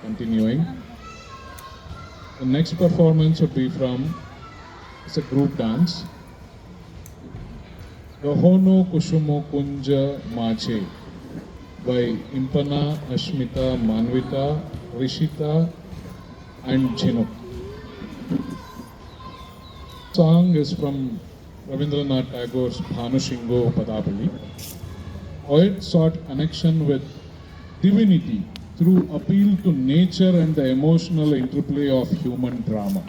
continuing. The next performance would be from, it's a group dance. Gahono Kushumo Kunja Mache by Impana, Ashmita, Manvita, Rishita and Chinook. Song is from Rabindranath Tagore's Bhanushingo Padapali. Poet sought connection with divinity through appeal to nature and the emotional interplay of human drama.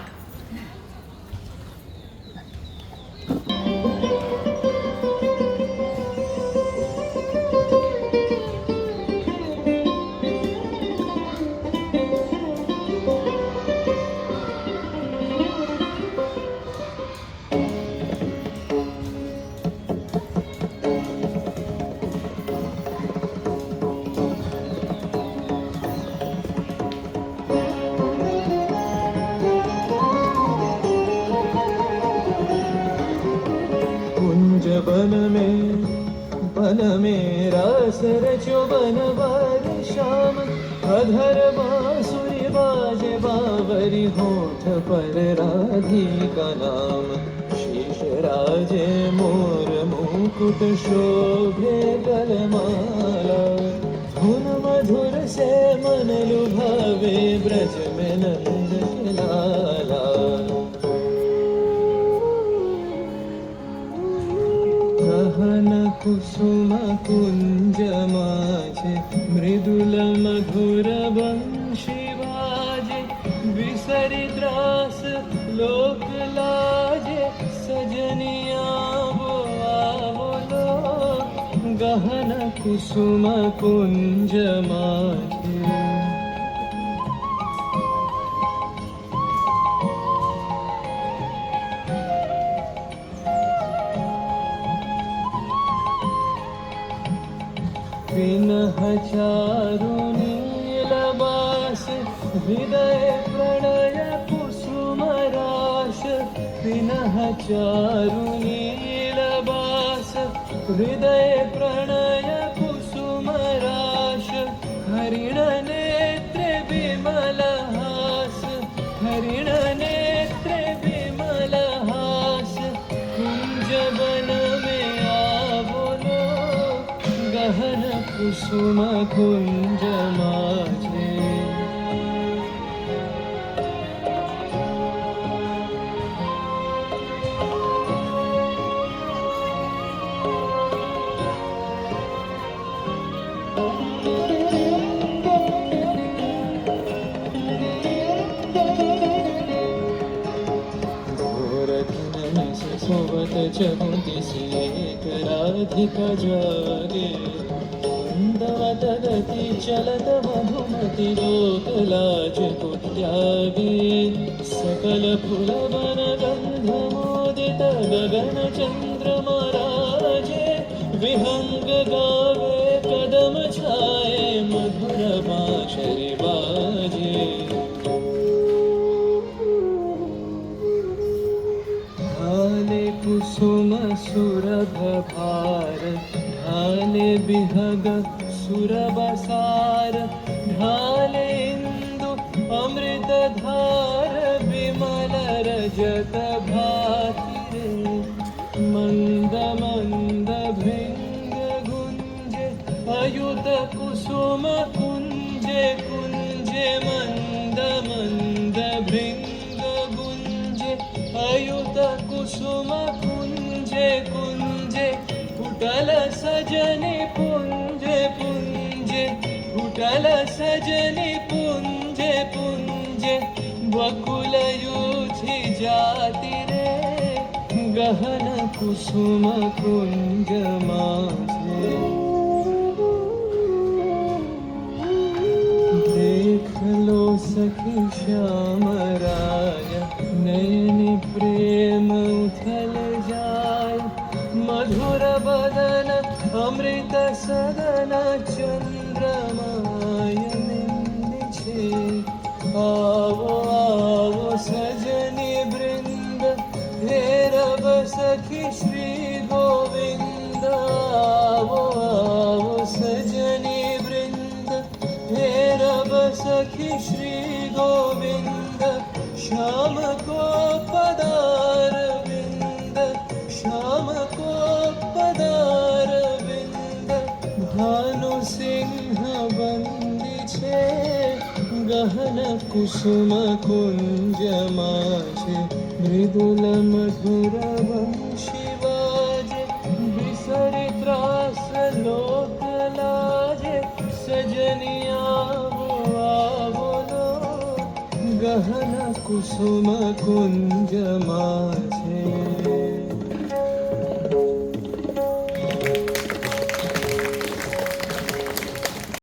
बन में रास रचो बनवार श्याम अधर बांसुरी बाजे बावरी होठ पर राधिका नाम शीश राजे मोर मुकुट शोभे गलमाला धुन मधुर से मन लुभावे ब्रज में नंद लाला गहन कुसुम कुंज माझे मृदुल मधुर वंशी बाजे विसरि त्रास लोक लाजे सजनिया वो आवलो गहन कुसुम कुंज माझे विनह चारु नीलबास हृदय प्रणय कुसुम राश विनह चारु नीलबास हृदय प्रणय कुसुम राश हरिण नेत्र विमल हास हरिण नेत्र विमल हास कुंज वन में आवलो गहन कुसुम कुंज माझे सोबत जगुति एक राधिका जागे दवदगति चलत मधुमति लोक लाज कुत्यागे सकल फुल वन गंध मोदित गगन चंद्रमा राजे विहंग गावे कदम छाए मधुर बांसुरी बाजे कुसुम सुरभ भार ढाले बिहग सुरबसार ढाले इंदु अमृत धार विमल रजत भाति मंद मंद भृंग गुंजे अयुत कुसुम कुंजे कुंजे मंद मंद भृंग गुंजे अयुत कुसुम कुंजे कुंजे कुटल सजनी पुंजे पुंजे कुटल सजनी पुंजे पुंजे बकुल यूथी जाति रे गहन कुसुम कुंज माझे देख लो सखी श्याम राय नयन प्रेम उथल जाय मधुर बदन अमृत सदन चंद्रमाय निंदिछे आवो आवो सजनी वृंद हे रब सखी श्री गोविंद आवो आवो सजनी वृंद हे रब सखी सखी श्री गोविंद श्याम को पदार विंद श्याम को पदार विंद भानु सिंह बंदी छे गहन कुसुम कुंज माछे मृदुल मधुर वंशी वाजे बिसरि त्रास लोक लाजे सजनिया बोलो गहन कुसुम कुंज माछे